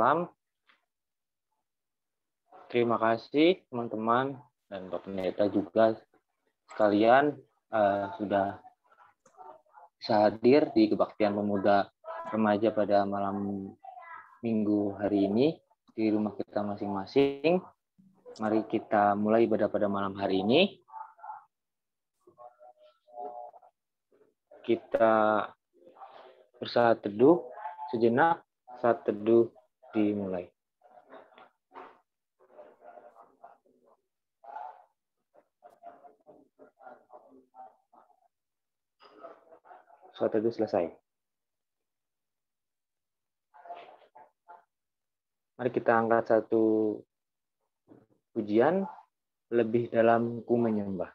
malam. Terima kasih teman-teman dan Pak Pendeta juga sekalian sudah bisa hadir di Kebaktian Pemuda Remaja pada malam Minggu hari ini di rumah kita masing-masing. Mari kita mulai ibadah pada malam hari ini. Kita bersaat teduh sejenak, saat teduh dimulai. Saat teduh selesai. Mari kita angkat satu pujian, lebih dalam ku menyembah.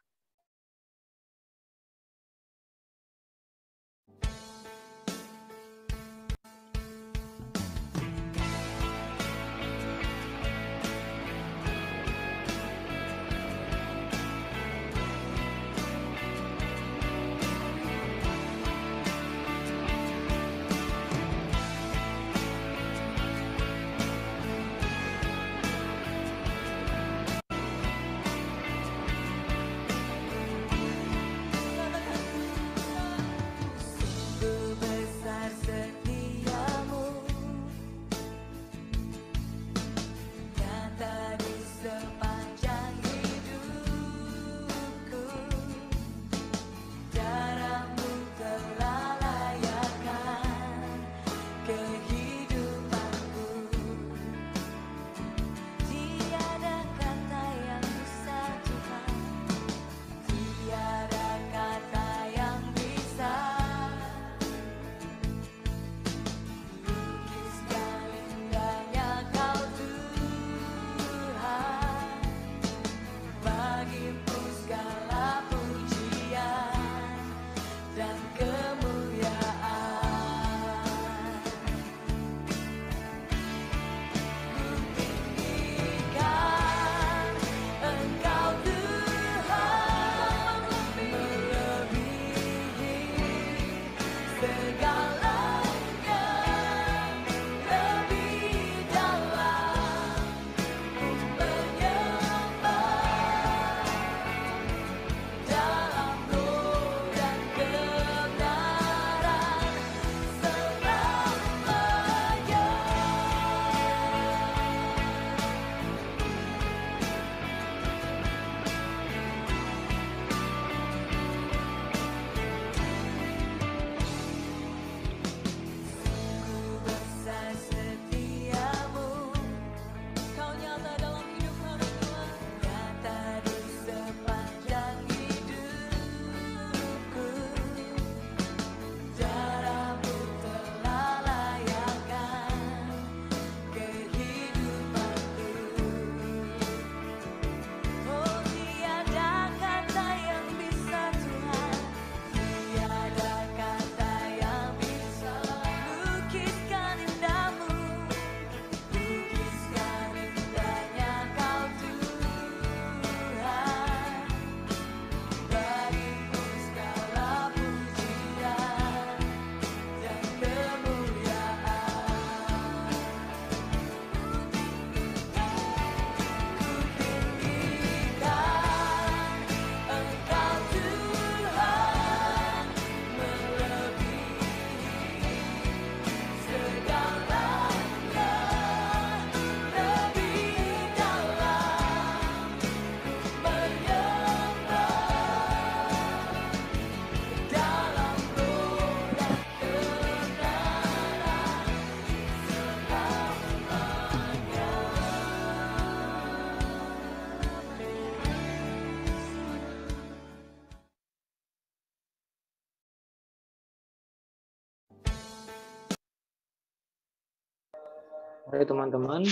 Mari teman-teman,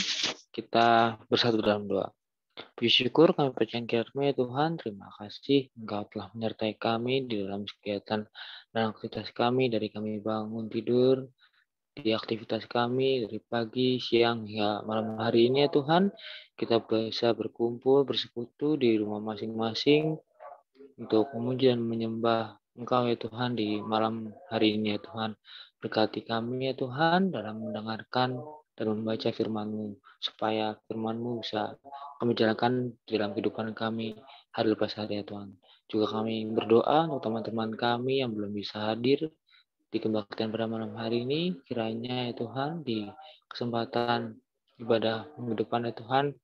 kita bersatu dalam doa. Puji syukur kami percaya kiranya ya Tuhan, terima kasih Engkau telah menyertai kami di dalam kegiatan dan aktivitas kami, dari kami bangun tidur, di aktivitas kami dari pagi, siang, hingga malam hari ini ya Tuhan. Kita bisa berkumpul, bersekutu di rumah masing-masing untuk memuji dan menyembah Engkau ya Tuhan di malam hari ini ya Tuhan. Berkati kami ya Tuhan dalam mendengarkan dan membaca firman-Mu, supaya firman-Mu bisa kami jalankan dalam kehidupan kami hari lepas hari ya Tuhan. Juga kami berdoa untuk teman-teman kami yang belum bisa hadir di kebaktian pada malam hari ini, kiranya ya Tuhan di kesempatan ibadah minggu depan ya Tuhan,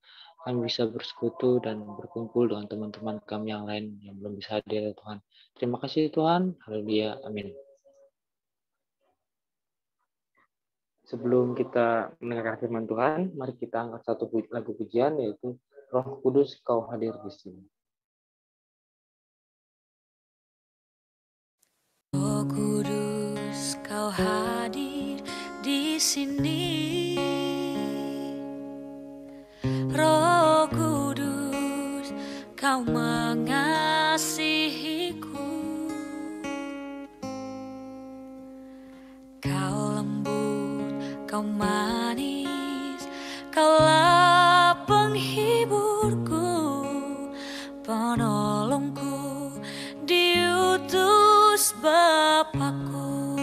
kami bisa bersekutu dan berkumpul dengan teman-teman kami yang lain yang belum bisa hadir ya Tuhan. Terima kasih Tuhan, haleluya, amin. Sebelum kita mendengarkan firman Tuhan, mari kita angkat satu lagu pujian, yaitu Roh Kudus Kau hadir di sini. Roh Kudus Kau hadir di sini. Roh Kudus Kau mengasihiku. Kau lembut, Kau manis, Kaulah penghiburku, penolongku, diutus Bapakku.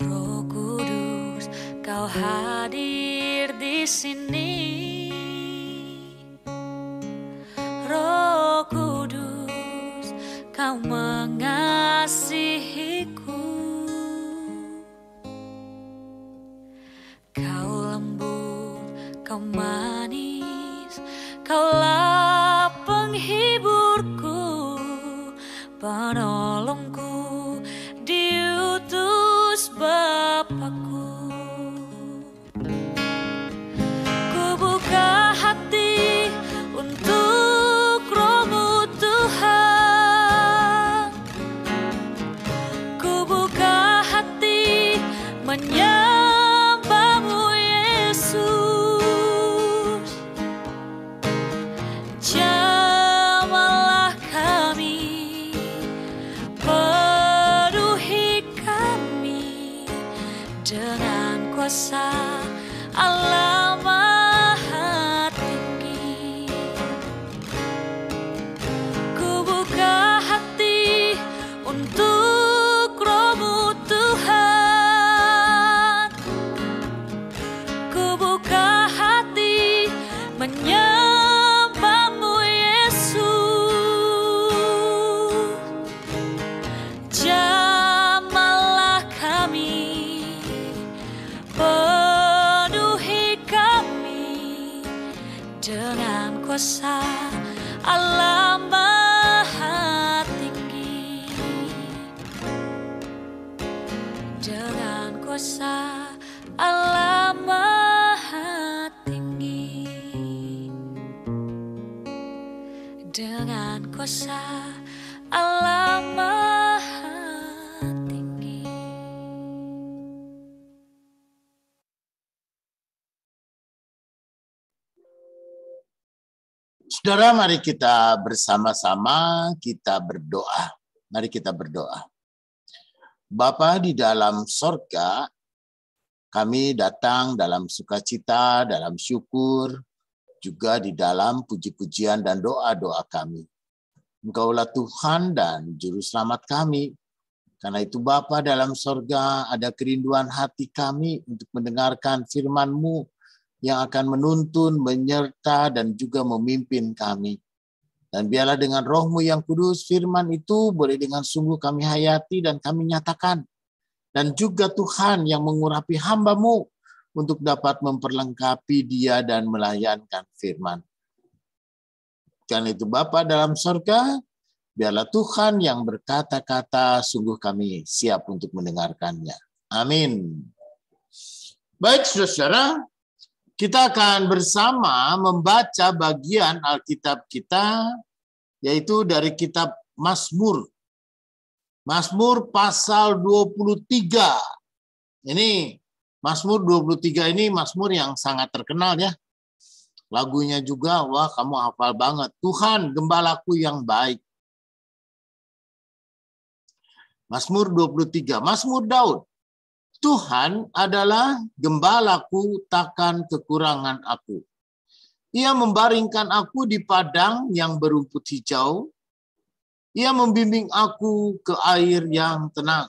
Roh Kudus Kau hadir di sini. Roh Kudus Kau mengasihiku. Kau lembut, Kau manis, Kaulah penghiburku, penolongku, diutus Bapakku. Ku buka hati untuk Roh-Mu Tuhan. Ku buka hati menyembah-Mu Yesus. Jamahlah kami, penuhi kami dengan kuasa Allah Maha Tinggi. Ku buka hati untuk Roh-Mu Tuhan. Ku buka hati menyembah-Mu Yesus. Jamahlah kami, penuhi kami dengan kuasa Allah Maha Tinggi. Dengan kuasa Allah Maha Tinggi. Dengan kuasa Allah Maha Tinggi. Saudara, mari kita bersama-sama kita berdoa. Mari kita berdoa. Bapa di dalam sorga, kami datang dalam sukacita, dalam syukur, juga di dalam puji-pujian dan doa-doa kami. Engkaulah Tuhan dan Juru Selamat kami. Karena itu Bapa dalam sorga, ada kerinduan hati kami untuk mendengarkan firman-Mu yang akan menuntun, menyerta, dan juga memimpin kami. Dan biarlah dengan Roh-Mu yang kudus, firman itu boleh dengan sungguh kami hayati dan kami nyatakan. Dan juga Tuhan yang mengurapi hamba-Mu untuk dapat memperlengkapi dia dan melayankan firman. Karena itu Bapa dalam surga, biarlah Tuhan yang berkata-kata, sungguh kami siap untuk mendengarkannya. Amin. Baik saudara, kita akan bersama membaca bagian Alkitab kita, yaitu dari kitab Mazmur. Mazmur pasal 23. Ini Mazmur 23 ini Mazmur yang sangat terkenal ya. Lagunya juga, wah kamu hafal banget. Tuhan gembalaku yang baik. Mazmur 23, Mazmur Daud. Tuhan adalah gembalaku, takkan kekurangan aku. Ia membaringkan aku di padang yang berumput hijau. Ia membimbing aku ke air yang tenang.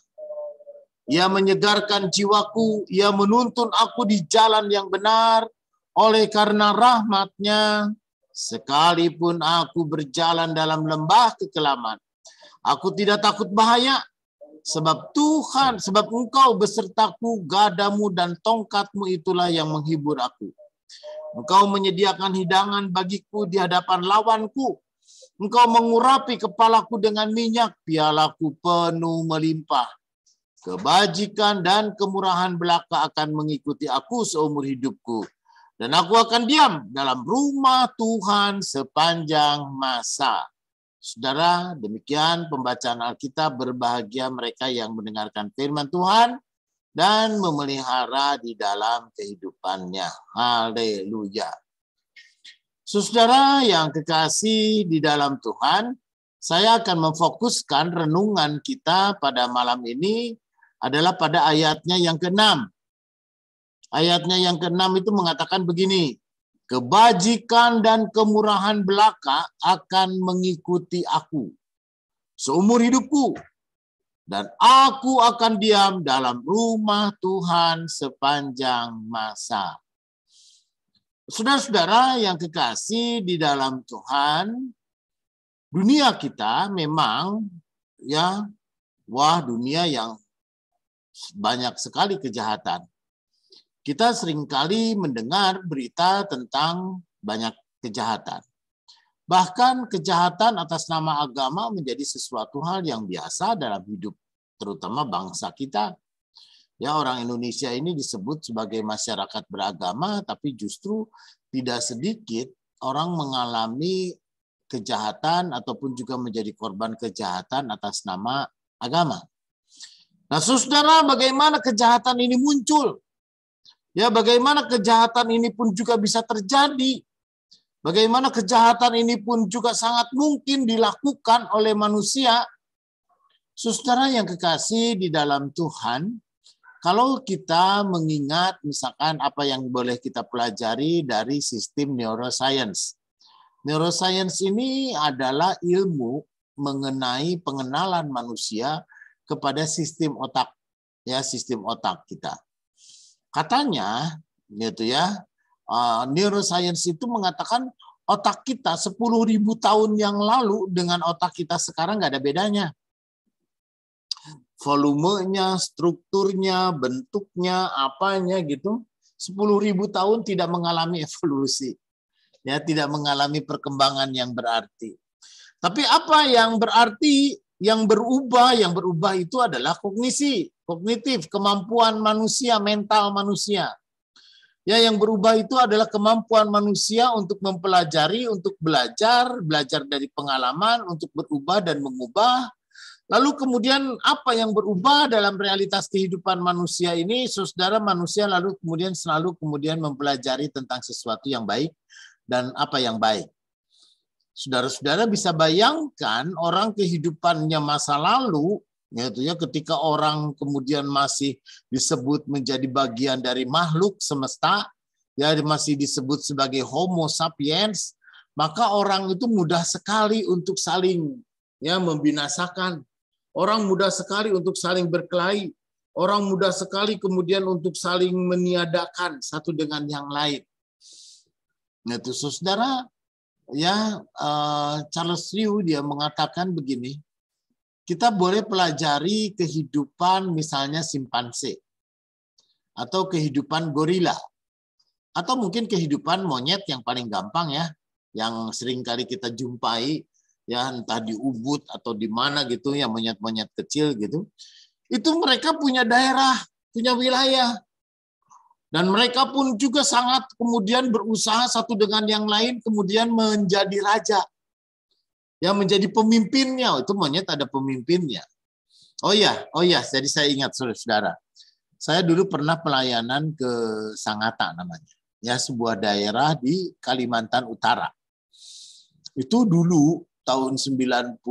Ia menyegarkan jiwaku, ia menuntun aku di jalan yang benar, oleh karena rahmat-Nya. Sekalipun aku berjalan dalam lembah kekelaman, aku tidak takut bahaya, sebab Engkau besertaku, gadamu dan tongkatmu itulah yang menghibur aku. Engkau menyediakan hidangan bagiku di hadapan lawanku. Engkau mengurapi kepalaku dengan minyak, pialaku penuh melimpah. Kebajikan dan kemurahan belaka akan mengikuti aku seumur hidupku. Dan aku akan diam dalam rumah Tuhan sepanjang masa. Saudara, demikian pembacaan Alkitab. Berbahagia mereka yang mendengarkan firman Tuhan dan memelihara di dalam kehidupannya. Haleluya. Saudara yang kekasih di dalam Tuhan, saya akan memfokuskan renungan kita pada malam ini adalah pada ayatnya yang ke-6. Ayatnya yang ke-6 itu mengatakan begini, kebajikan dan kemurahan belaka akan mengikuti aku seumur hidupku, dan aku akan diam dalam rumah Tuhan sepanjang masa. Saudara-saudara yang kekasih di dalam Tuhan, dunia kita memang dunia yang banyak sekali kejahatan. Kita seringkali mendengar berita tentang banyak kejahatan. Bahkan kejahatan atas nama agama menjadi sesuatu hal yang biasa dalam hidup, terutama bangsa kita. Ya, orang Indonesia ini disebut sebagai masyarakat beragama, tapi justru tidak sedikit orang mengalami kejahatan ataupun juga menjadi korban kejahatan atas nama agama. Nah, saudara, bagaimana kejahatan ini muncul? Ya, bagaimana kejahatan ini pun juga bisa terjadi? Bagaimana kejahatan ini pun juga sangat mungkin dilakukan oleh manusia? Saudara yang kekasih di dalam Tuhan, kalau kita mengingat misalkan apa yang boleh kita pelajari dari sistem neuroscience. Neuroscience ini adalah ilmu mengenai pengenalan manusia kepada sistem otak, ya, sistem otak kita. Katanya, gitu ya, neuroscience itu mengatakan otak kita 10.000 tahun yang lalu dengan otak kita sekarang nggak ada bedanya. Volumenya, strukturnya, bentuknya, apanya gitu, 10.000 tahun tidak mengalami evolusi, ya, tidak mengalami perkembangan yang berarti. Tapi apa yang berarti? Yang berubah itu adalah kognitif, kemampuan manusia, mental manusia. Ya, yang berubah itu adalah kemampuan manusia untuk mempelajari, untuk belajar dari pengalaman, untuk berubah dan mengubah. Lalu kemudian apa yang berubah dalam realitas kehidupan manusia ini, saudara, manusia lalu kemudian selalu mempelajari tentang sesuatu yang baik dan apa yang baik. Saudara-saudara bisa bayangkan orang kehidupannya masa lalu, yaitu ya, ketika orang kemudian masih disebut menjadi bagian dari makhluk semesta, ya, masih disebut sebagai Homo sapiens, maka orang itu mudah sekali untuk saling, ya, membinasakan. Orang mudah sekali untuk saling berkelahi. Orang mudah sekali kemudian untuk saling meniadakan satu dengan yang lain. Nah, itu saudara, ya, Charles Liu dia mengatakan begini, kita boleh pelajari kehidupan misalnya simpanse atau kehidupan gorila atau mungkin kehidupan monyet yang paling gampang, ya, yang sering kali kita jumpai, ya, entah di Ubud atau di mana gitu, ya, monyet-monyet kecil gitu. Itu mereka punya daerah, punya wilayah. Dan mereka pun juga sangat kemudian berusaha satu dengan yang lain kemudian menjadi raja. Ya, menjadi pemimpinnya. Itu monyet ada pemimpinnya. Oh ya, jadi saya ingat, saudara. Saya dulu pernah pelayanan ke Sangatta namanya. Ya, sebuah daerah di Kalimantan Utara. Itu dulu tahun 98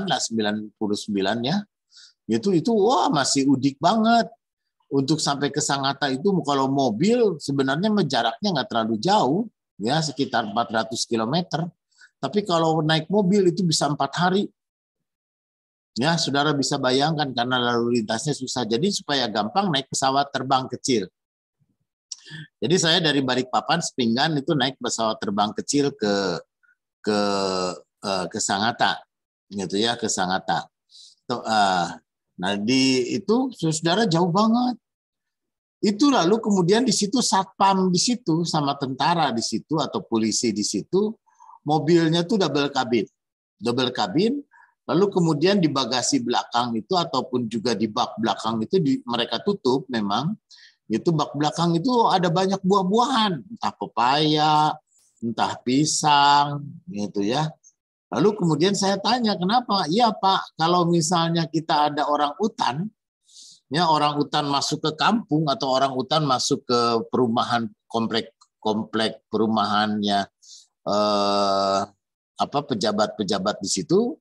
lah, 99 ya. Itu wah, masih udik banget. Untuk sampai ke Sangatta itu kalau mobil sebenarnya jaraknya nggak terlalu jauh, ya, sekitar 400 km. Tapi kalau naik mobil itu bisa 4 hari. Ya, saudara bisa bayangkan karena lalu lintasnya susah. Jadi supaya gampang naik pesawat terbang kecil. Jadi saya dari Balikpapan Sepinggan itu naik pesawat terbang kecil ke Sangatta, gitu ya, ke Sangatta. Nah itu saudara jauh banget. Itu lalu kemudian di situ satpam di situ sama tentara di situ atau polisi di situ, mobilnya tuh double kabin. Lalu kemudian di bagasi belakang itu ataupun juga di bak belakang itu mereka tutup memang. Itu bak belakang itu ada banyak buah-buahan, entah pepaya, entah pisang, gitu ya. Lalu kemudian saya tanya, kenapa? Iya Pak, kalau misalnya kita ada orang utan, ya orang utan masuk ke kampung atau orang utan masuk ke perumahan komplek perumahannya pejabat-pejabat di situ.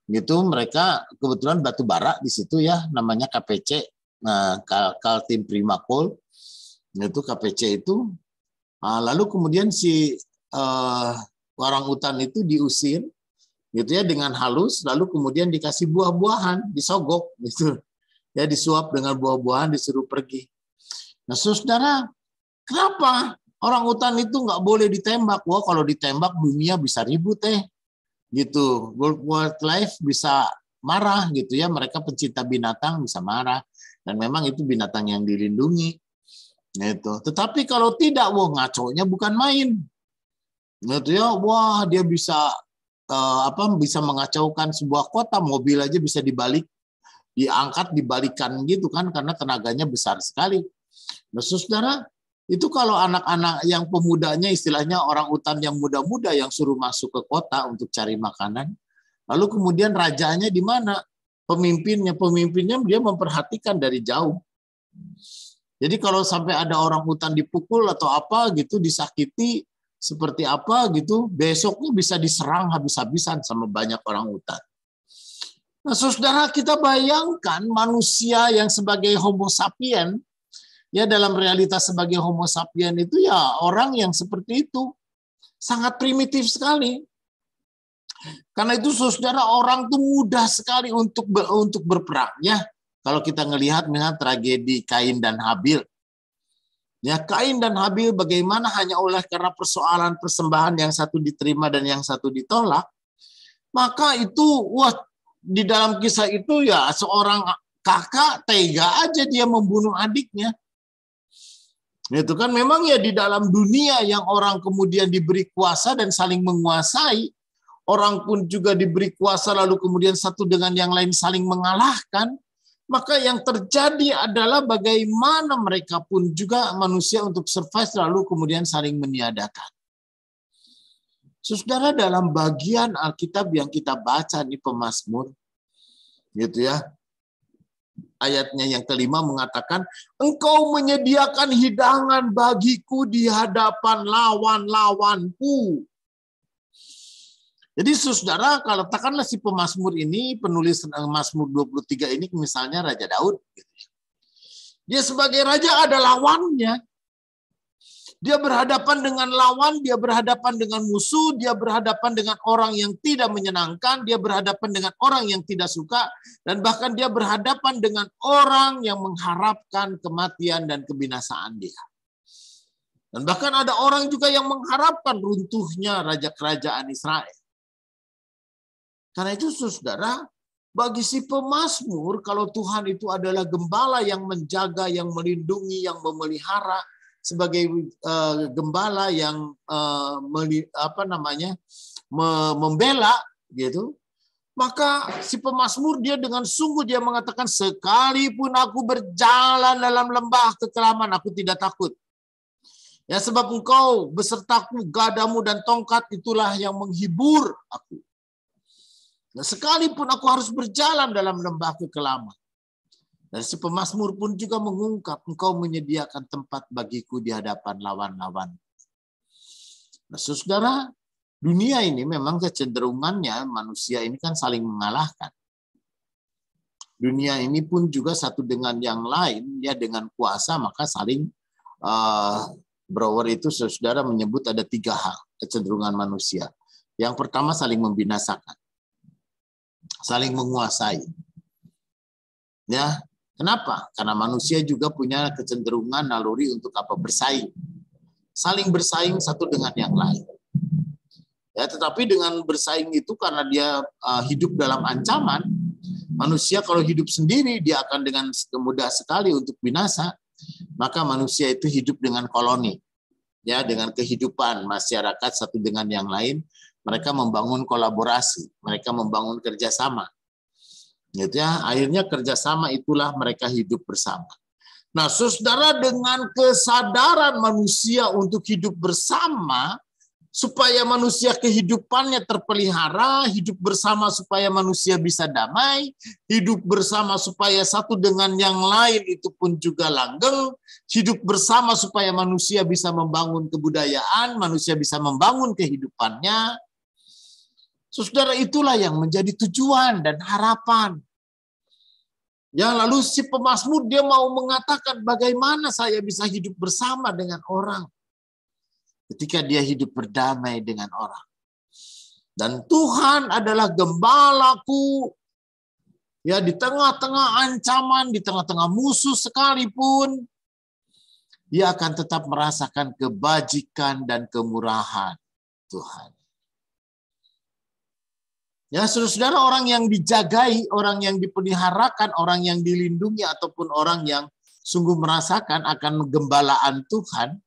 Gitu mereka kebetulan batu bara di situ ya namanya KPC, Kaltim Primakol itu KPC itu. Lalu kemudian si orang utan itu diusir gitu ya dengan halus, lalu kemudian dikasih buah-buahan, disogok gitu ya, disuap dengan buah-buahan, disuruh pergi. Nah saudara, kenapa orang utan itu nggak boleh ditembak? Wah kalau ditembak dunia bisa ribut gitu, wildlife bisa marah gitu ya, mereka pencinta binatang bisa marah dan memang itu binatang yang dilindungi gitu. Tetapi kalau tidak, wah ngaconya bukan main gitu ya, wah dia bisa bisa mengacaukan sebuah kota, mobil aja bisa diangkat dibalikan gitu kan karena tenaganya besar sekali. Nah saudara, itu kalau anak-anak yang pemudanya, istilahnya orang utan yang muda-muda yang suruh masuk ke kota untuk cari makanan, lalu kemudian rajanya di mana? Pemimpinnya dia memperhatikan dari jauh. Jadi kalau sampai ada orang utan dipukul atau apa gitu, disakiti seperti apa gitu, besoknya bisa diserang habis-habisan sama banyak orang utan. Nah saudara, kita bayangkan manusia yang sebagai homo sapien, ya dalam realitas sebagai homo sapien itu ya orang yang seperti itu. Sangat primitif sekali. Karena itu saudara, orang tuh mudah sekali untuk berperang. Ya, kalau kita ngelihat tragedi Kain dan Habil. Ya, Kain dan Habil bagaimana hanya oleh karena persoalan persembahan yang satu diterima dan yang satu ditolak. Maka itu, di dalam kisah itu ya seorang kakak tega aja dia membunuh adiknya. Itu kan memang ya di dalam dunia yang orang kemudian diberi kuasa dan saling menguasai, orang pun juga diberi kuasa lalu kemudian satu dengan yang lain saling mengalahkan, maka yang terjadi adalah bagaimana mereka pun juga manusia untuk survive lalu kemudian saling meniadakan. Saudara, dalam bagian Alkitab yang kita baca di Pemazmur, gitu ya, ayatnya yang kelima mengatakan, engkau menyediakan hidangan bagiku di hadapan lawan-lawanku. Jadi saudara, kalau katakanlah si pemazmur ini, penulis Mazmur 23 ini misalnya Raja Daud. Dia sebagai raja ada lawannya. Dia berhadapan dengan lawan, dia berhadapan dengan musuh, dia berhadapan dengan orang yang tidak menyenangkan, dia berhadapan dengan orang yang tidak suka, dan bahkan dia berhadapan dengan orang yang mengharapkan kematian dan kebinasaan dia. Dan bahkan ada orang juga yang mengharapkan runtuhnya raja kerajaan Israel. Karena itu saudara, bagi si pemazmur, kalau Tuhan itu adalah gembala yang menjaga, yang melindungi, yang memelihara, sebagai gembala yang membela gitu, maka si pemazmur dia dengan sungguh dia mengatakan, sekalipun aku berjalan dalam lembah kekelaman, aku tidak takut. Ya, sebab engkau besertaku, gadamu dan tongkat itulah yang menghibur aku. Nah, sekalipun aku harus berjalan dalam lembah kekelaman. Dan si pemazmur pun juga mengungkap, engkau menyediakan tempat bagiku di hadapan lawan-lawan. Nah, saudara, dunia ini memang kecenderungannya manusia ini kan saling mengalahkan. Dunia ini pun juga satu dengan yang lain, ya dengan kuasa maka saling Brouwer itu saudara menyebut ada 3 hal kecenderungan manusia. Yang pertama saling membinasakan. saling menguasai. Ya, kenapa? Karena manusia juga punya kecenderungan naluri untuk apa? Bersaing. Saling bersaing satu dengan yang lain. Ya, tetapi dengan bersaing itu karena dia hidup dalam ancaman, manusia kalau hidup sendiri dia akan dengan mudah sekali untuk binasa. Maka manusia itu hidup dengan koloni. Ya, dengan kehidupan masyarakat satu dengan yang lain, mereka membangun kolaborasi, mereka membangun kerjasama. Gitu ya, akhirnya kerjasama itulah mereka hidup bersama. Nah, saudara, dengan kesadaran manusia untuk hidup bersama, supaya manusia kehidupannya terpelihara, hidup bersama supaya manusia bisa damai, hidup bersama supaya satu dengan yang lain itu pun juga langgeng, hidup bersama supaya manusia bisa membangun kebudayaan, manusia bisa membangun kehidupannya. Saudara, itulah yang menjadi tujuan dan harapan. Ya, lalu si pemazmur dia mau mengatakan bagaimana saya bisa hidup bersama dengan orang ketika dia hidup berdamai dengan orang. Dan Tuhan adalah gembalaku. Ya, di tengah-tengah ancaman, di tengah-tengah musuh sekalipun, dia akan tetap merasakan kebajikan dan kemurahan Tuhan. Ya, saudara-saudara, orang yang dijagai, orang yang dipeliharakan, orang yang dilindungi, ataupun orang yang sungguh merasakan akan gembalaan Tuhan,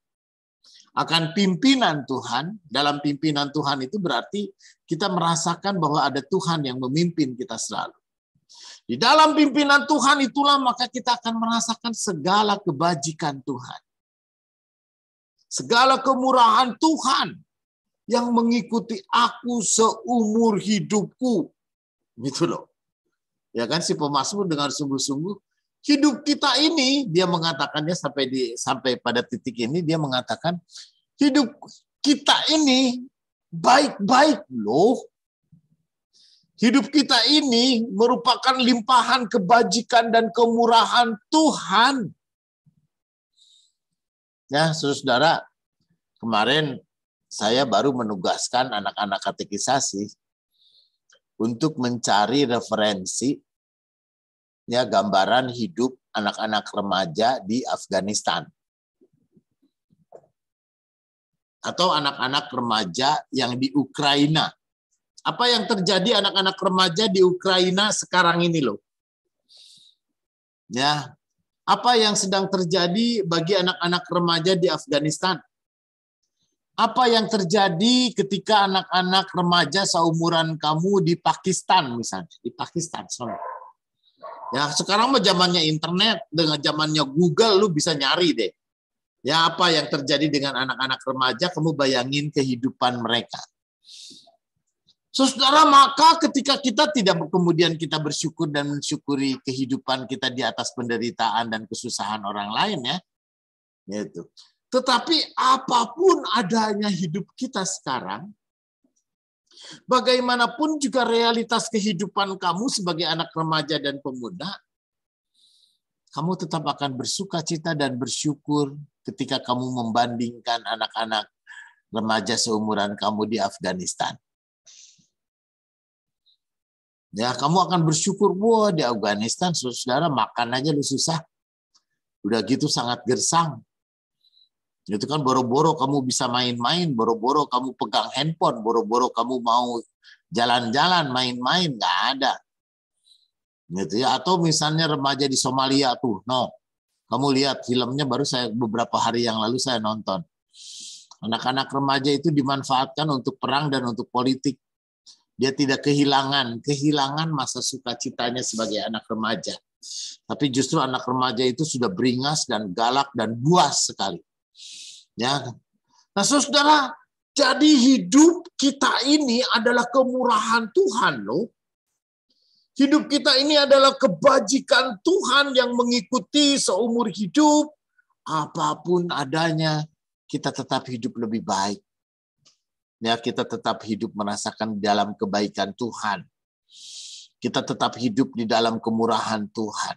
akan pimpinan Tuhan. Dalam pimpinan Tuhan itu berarti kita merasakan bahwa ada Tuhan yang memimpin kita selalu. Di dalam pimpinan Tuhan itulah maka kita akan merasakan segala kebajikan Tuhan. Segala kemurahan Tuhan yang mengikuti aku seumur hidupku. Gitu loh. Ya kan, si pemazmur dengan sungguh-sungguh hidup kita ini, dia mengatakannya sampai pada titik ini dia mengatakan hidup kita ini baik-baik loh. Hidup kita ini merupakan limpahan kebajikan dan kemurahan Tuhan. Ya, saudara, kemarin saya baru menugaskan anak-anak katekisasi untuk mencari referensi ya gambaran hidup anak-anak remaja di Afghanistan. Atau anak-anak remaja yang di Ukraina. Apa yang terjadi anak-anak remaja di Ukraina sekarang ini loh. Ya. Apa yang sedang terjadi bagi anak-anak remaja di Afghanistan? Apa yang terjadi ketika anak-anak remaja seumuran kamu di Pakistan misalnya, di Pakistan, sorry. Ya, sekarang mah zamannya internet, dengan zamannya Google lu bisa nyari deh. Ya, apa yang terjadi dengan anak-anak remaja, kamu bayangin kehidupan mereka. Saudara, maka ketika kita tidak kemudian kita bersyukur dan mensyukuri kehidupan kita di atas penderitaan dan kesusahan orang lain ya. Gitu. Tetapi apapun adanya hidup kita sekarang, bagaimanapun juga realitas kehidupan kamu sebagai anak remaja dan pemuda, kamu tetap akan bersuka cita dan bersyukur ketika kamu membandingkan anak-anak remaja seumuran kamu di Afghanistan. Ya, kamu akan bersyukur, wah di Afghanistan saudara makan aja lu susah. Udah gitu sangat gersang. Itu kan boro-boro kamu bisa main-main, boro-boro kamu pegang handphone, boro-boro kamu mau jalan-jalan, main-main, nggak ada. Gitu ya. Atau misalnya remaja di Somalia tuh, kamu lihat filmnya baru saya beberapa hari yang lalu saya nonton. Anak-anak remaja itu dimanfaatkan untuk perang dan untuk politik. Dia tidak kehilangan masa sukacitanya sebagai anak remaja. Tapi justru anak remaja itu sudah beringas dan galak dan buas sekali. Ya. Nah, saudara, jadi hidup kita ini adalah kemurahan Tuhan loh. Hidup kita ini adalah kebajikan Tuhan yang mengikuti seumur hidup. Apapun adanya, kita tetap hidup lebih baik. Ya, kita tetap hidup merasakan dalam kebaikan Tuhan. Kita tetap hidup di dalam kemurahan Tuhan.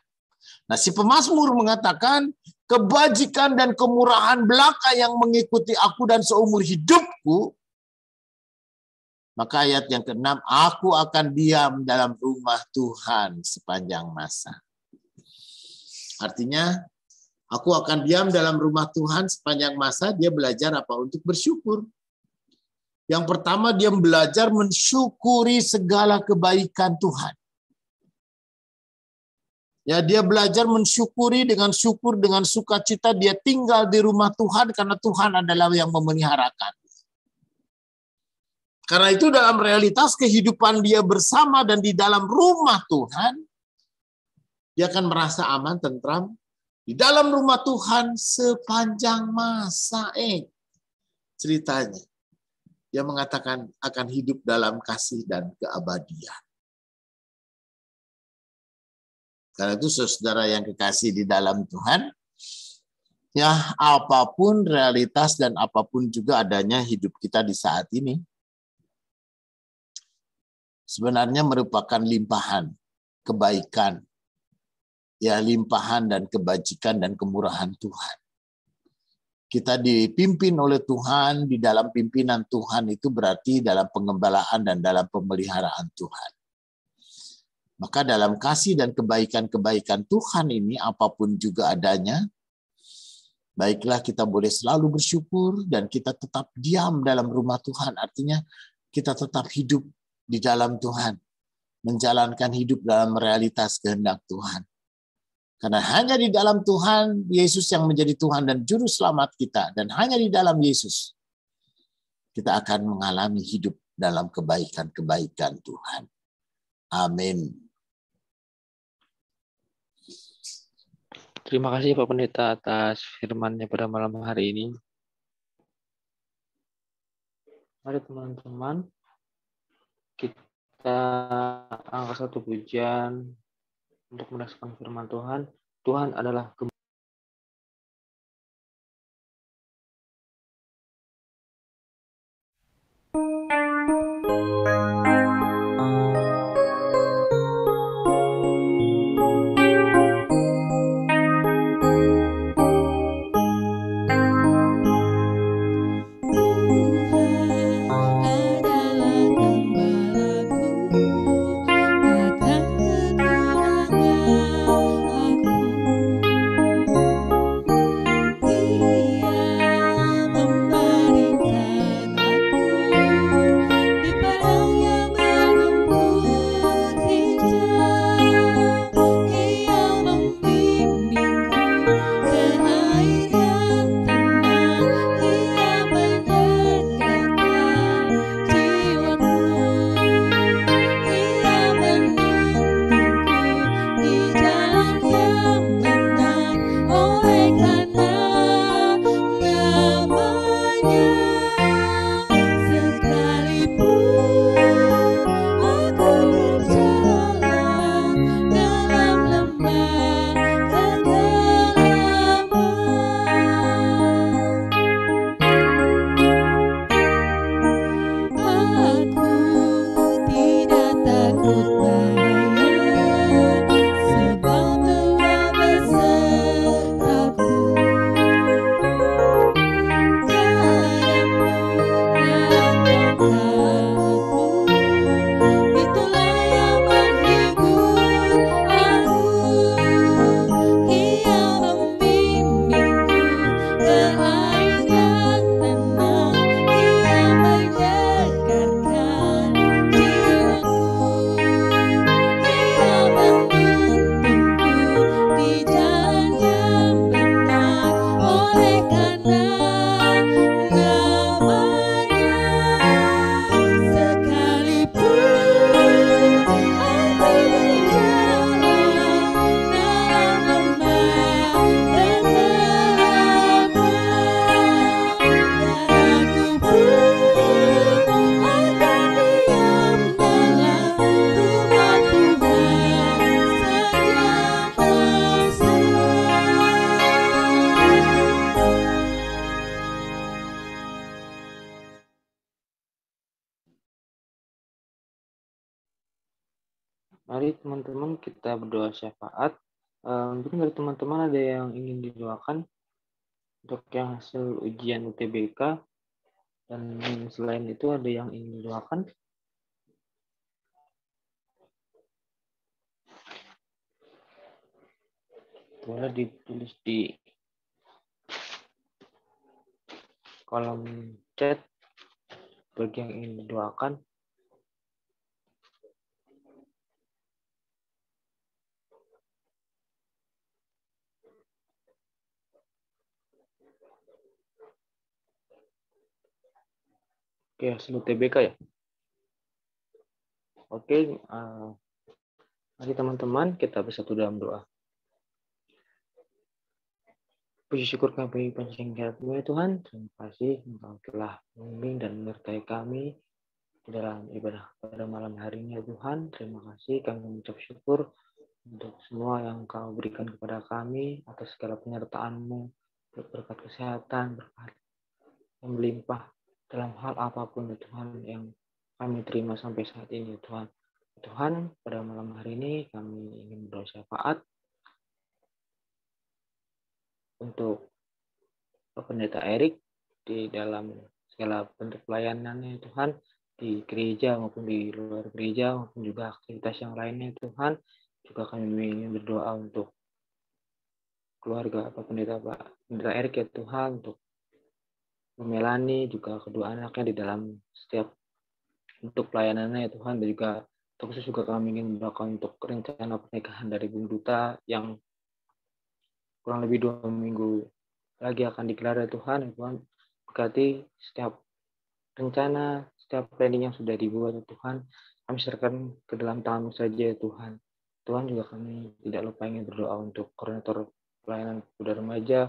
Nah, si pemazmur mengatakan, kebajikan dan kemurahan belaka yang mengikuti aku dan seumur hidupku, Maka ayat yang ke-6, aku akan diam dalam rumah Tuhan sepanjang masa. Artinya, aku akan diam dalam rumah Tuhan sepanjang masa. Dia belajar apa? Untuk bersyukur. Yang pertama, dia belajar mensyukuri segala kebaikan Tuhan. Ya, dia belajar mensyukuri dengan syukur, dengan sukacita. Dia tinggal di rumah Tuhan karena Tuhan adalah yang memeliharakan. Karena itu dalam realitas kehidupan dia bersama dan di dalam rumah Tuhan, dia akan merasa aman, tentram. Di dalam rumah Tuhan sepanjang masa. Ceritanya. Dia mengatakan akan hidup dalam kasih dan keabadian. Karena itu saudara yang kekasih di dalam Tuhan, ya apapun realitas dan apapun juga adanya hidup kita di saat ini, sebenarnya merupakan limpahan kebaikan, ya limpahan dan kebajikan dan kemurahan Tuhan. Kita dipimpin oleh Tuhan, di dalam pimpinan Tuhan itu berarti dalam pengembalaan dan dalam pemeliharaan Tuhan. Maka dalam kasih dan kebaikan-kebaikan Tuhan ini, apapun juga adanya, baiklah kita boleh selalu bersyukur dan kita tetap diam dalam rumah Tuhan. Artinya kita tetap hidup di dalam Tuhan, menjalankan hidup dalam realitas kehendak Tuhan. Karena hanya di dalam Tuhan, Yesus yang menjadi Tuhan dan Juru Selamat kita. Dan hanya di dalam Yesus, kita akan mengalami hidup dalam kebaikan-kebaikan Tuhan. Amin. Terima kasih Pak Pendeta atas firman-Nya pada malam hari ini. Mari teman-teman, kita angkat satu pujian untuk merasakan firman Tuhan. Tuhan adalah Mari teman-teman kita berdoa syafaat. Mungkin dari teman-teman ada yang ingin didoakan untuk yang hasil ujian UTBK, dan selain itu ada yang ingin didoakan. boleh ditulis di kolom chat bagi yang ingin mendoakan. Oke, hasil UTBK ya. Oke, mari teman-teman kita bersatu dalam doa. Puji syukur kami panjang-Mu ya Tuhan. Terima kasih Engkau telah membimbing dan menyertai kami di dalam ibadah pada malam hari ini ya Tuhan. Terima kasih kami mengucap syukur untuk semua yang Engkau berikan kepada kami atas segala penyertaan-Mu, berkat kesehatan, berkat yang melimpah dalam hal apapun ya Tuhan yang kami terima sampai saat ini ya Tuhan. Tuhan, pada malam hari ini kami ingin berdoa syafaat untuk Pendeta Erik di dalam segala bentuk pelayanannya Tuhan, di gereja maupun di luar gereja maupun juga aktivitas yang lainnya Tuhan. Juga kami ingin berdoa untuk keluarga Pendeta Erik ya Tuhan, untuk Melani juga kedua anaknya di dalam setiap bentuk pelayanannya ya Tuhan, dan juga terkhusus juga kami ingin berdoa untuk rencana pernikahan dari Bung Duta yang kurang lebih 2 minggu lagi akan digelar ya Tuhan. Ya Tuhan, berkati setiap rencana, setiap planning yang sudah dibuat ya Tuhan, kami serahkan ke dalam tangan saja ya Tuhan. Tuhan, juga kami tidak lupa ingin berdoa untuk koordinator pelayanan pemuda remaja,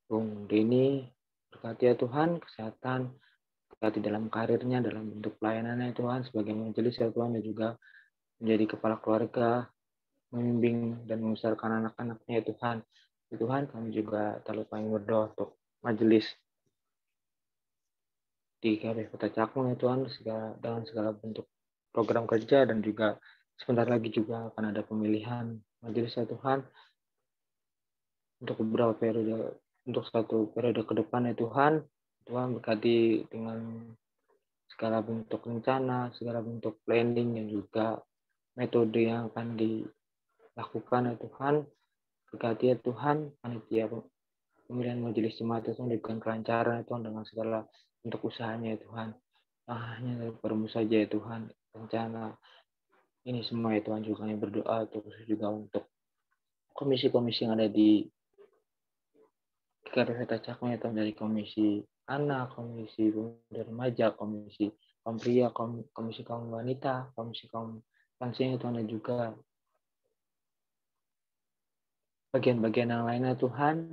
Bung Denny, berkati ya Tuhan, kesehatan, berkati dalam karirnya, dalam bentuk pelayanannya ya Tuhan, sebagai majelis ya Tuhan, dan juga menjadi kepala keluarga, membimbing dan membesarkan anak-anaknya ya Tuhan. Ya Tuhan, kami juga tak lupa ingin berdoa untuk majelis di KPI Kota Cakung ya Tuhan, dengan segala bentuk program kerja, dan juga sebentar lagi juga akan ada pemilihan majelis ya Tuhan untuk beberapa periode, untuk satu periode ke depan ya Tuhan. Tuhan berkati dengan segala bentuk rencana, segala bentuk planning, dan juga metode yang akan dilakukan ya Tuhan. Berkati ya Tuhan panitia pemilihan majelis jemaat ya Tuhan, diberikan kelancaran ya Tuhan dengan segala bentuk usahanya ya Tuhan. Hanya dari-Mu saja ya Tuhan rencana ini semua ya Tuhan. Juga kami berdoa terus juga untuk komisi-komisi yang ada di KPI Kota Cakung ya Tuhan, dari komisi anak, komisi pemuda remaja, komisi kaum pria, komisi kaum wanita, komisi kaum lansia ya Tuhan, dan juga bagian-bagian yang lainnya Tuhan,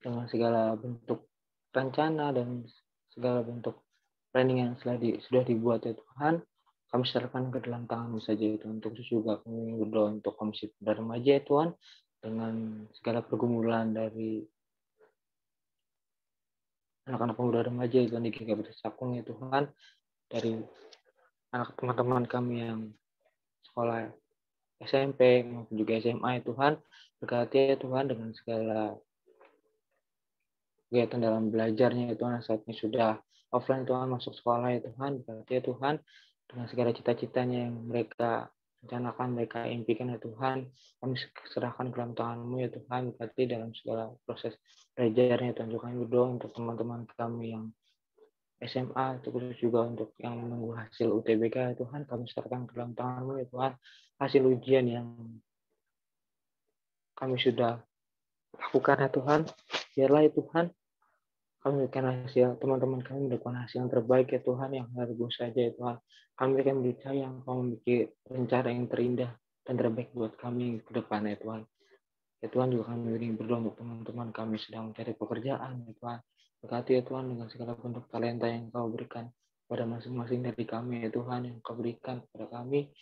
dengan segala bentuk rencana dan segala bentuk planning yang sudah dibuat ya Tuhan, kami serahkan ke dalam tangan-Mu saja ya Tuhan. Untuk juga kami berdoa untuk komisi pemuda remaja ya Tuhan, dengan segala pergumulan dari anak-anak pemuda remaja ya Tuhan di GKP Cakung ya Tuhan, dari anak teman-teman kami yang sekolah SMP maupun juga SMA ya Tuhan. Berkati ya Tuhan dengan segala kegiatan dalam belajarnya ya Tuhan, saat ini sudah offline Tuhan, masuk sekolah ya Tuhan. Berkati ya Tuhan dengan segala cita-citanya yang mereka rencanakan, mereka impikan ya Tuhan, kami serahkan ke dalam tangan-Mu ya Tuhan. Berkati dalam segala proses belajarnya Tuhan. Juga kami berdoa untuk teman-teman kami yang SMA, terus juga untuk yang menunggu hasil UTBK ya Tuhan, kami serahkan ke dalam tangan-Mu ya Tuhan. Hasil ujian yang kami sudah lakukan ya Tuhan, biarlah ya Tuhan kami berikan hasil, teman-teman kami mendapatkan hasil yang terbaik ya Tuhan, yang bagus saja ya Tuhan. Kami akan percaya yang Kau memiliki rencana yang terindah dan terbaik buat kami ke depan ya Tuhan. Ya Tuhan, juga kami ingin berdoa untuk teman-teman kami sedang mencari pekerjaan ya Tuhan. Berkati ya Tuhan dengan segala bentuk talenta yang Kau berikan pada masing-masing dari kami ya Tuhan, yang Kau berikan kepada kami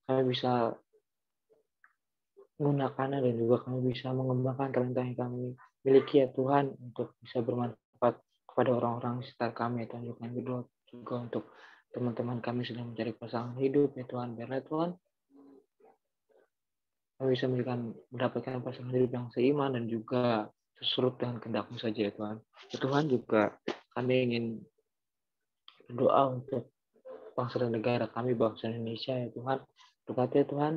bisa menggunakannya, dan juga kami bisa mengembangkan talenta yang kami miliki ya Tuhan, untuk bisa bermanfaat kepada orang-orang di sekitar kami ya Tuhan. Juga kami berdoa juga untuk teman-teman kami sedang mencari pasangan hidup ya Tuhan. Biarlah Tuhan kami bisa mendapatkan pasangan hidup yang seiman dan juga sesurut dengan kehendak-Mu saja ya Tuhan. Ya Tuhan, juga kami ingin berdoa untuk bangsa dan negara kami, bangsa Indonesia ya Tuhan. Berkati ya Tuhan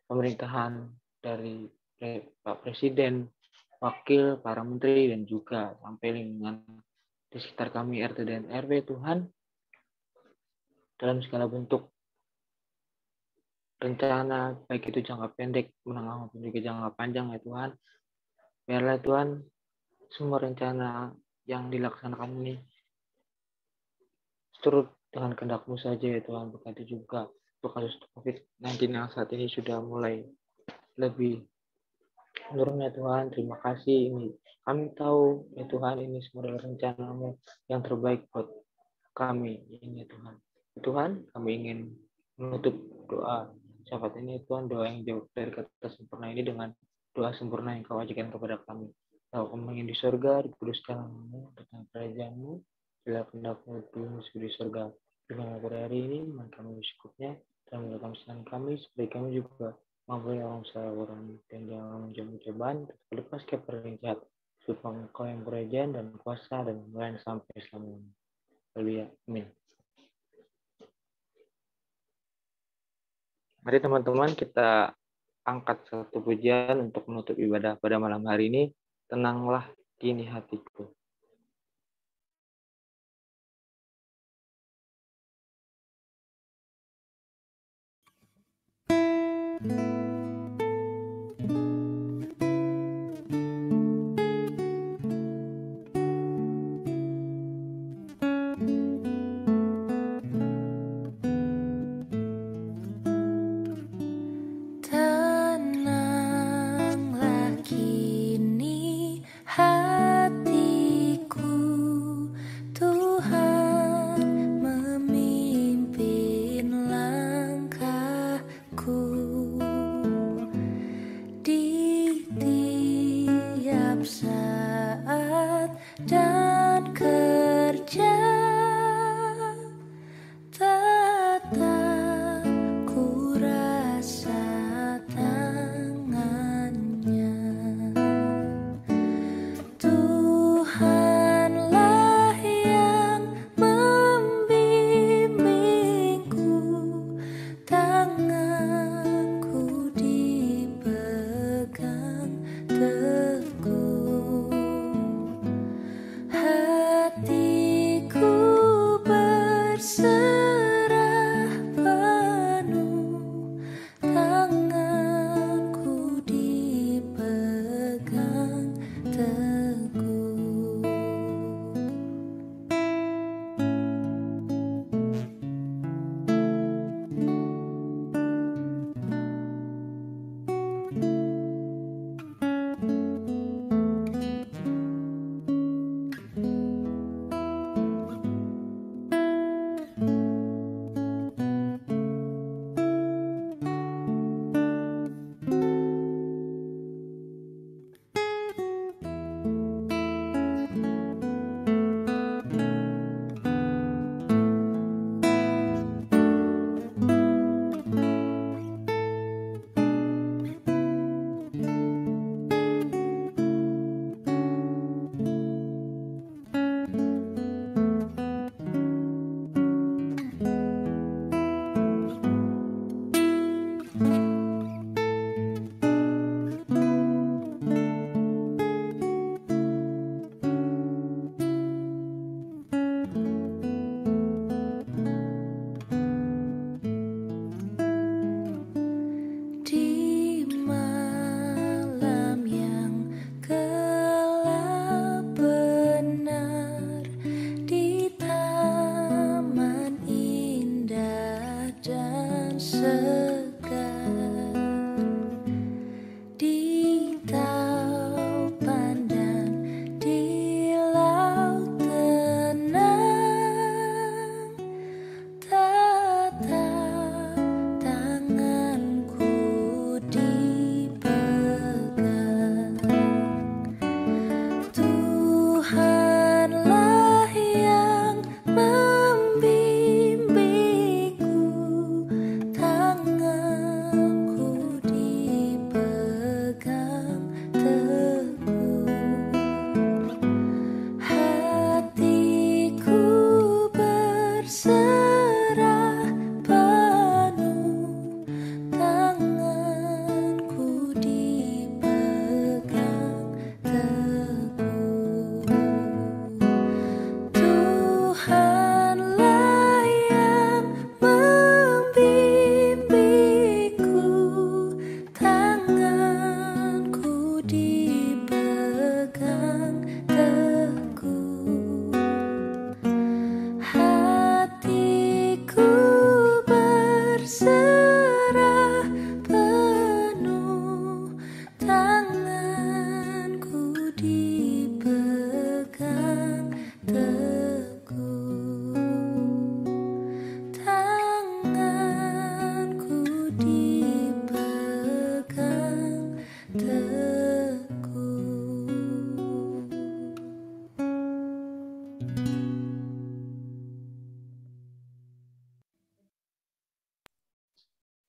pemerintahan dari Pak Presiden, wakil, para menteri, dan juga sampai lingkungan di sekitar kami RT dan RW, Tuhan, dalam segala bentuk rencana, baik itu jangka pendek, menengah, maupun juga jangka panjang ya Tuhan. Biarlah Tuhan, semua rencana yang dilaksanakan ini turut dengan kehendak-Mu saja ya Tuhan. Begitu juga untuk kasus COVID-19 yang saat ini sudah mulai lebih menurun ya Tuhan. Terima kasih. Ini kami tahu ya Tuhan, ini semua adalah rencana-Mu yang terbaik buat kami ini ya Tuhan. Tuhan, kami ingin menutup doa sahabat ini Tuhan, doa yang jauh dari kata sempurna ini dengan doa sempurna yang Kau ajarkan kepada kami. Kau ingin di surga, dikuduskan namamu, datang kerajaan-Mu, bila kehendak-Mu di surga. Dengan pada hari ini, mohon kami bersyukurnya, dan melakukan kesalahan kami, supaya kami juga mengampuni orang salah orang, dan jangan menjadi cobaan, tetapi lepas kepada yang jahat. Supaya Engkau yang kerajaan dan kuasa dan kemuliaan sampai selamanya. Haleluya. Amin. Mari teman-teman kita angkat satu pujian untuk menutup ibadah pada malam hari ini. Tenanglah kini hatiku. Tenanglah kini hatiku, Tuhan memimpin langkahku.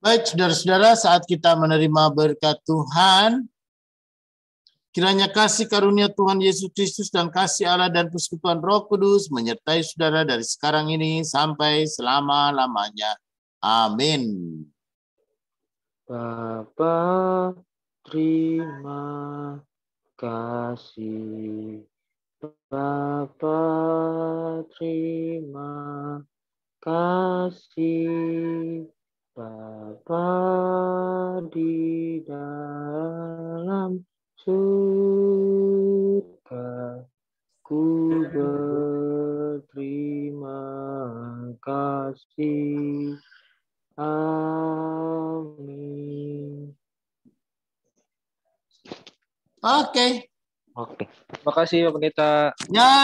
Baik, saudara-saudara, saat kita menerima berkat Tuhan, kiranya kasih karunia Tuhan Yesus Kristus dan kasih Allah dan persekutuan Roh Kudus menyertai saudara dari sekarang ini sampai selama-lamanya. Amin. Bapa, terima kasih. Bapa, terima kasih. Bapa di dalam surga, ku berterima kasih. Amin. Oke. Oke. Terima kasih, Pak Pendeta. Ya.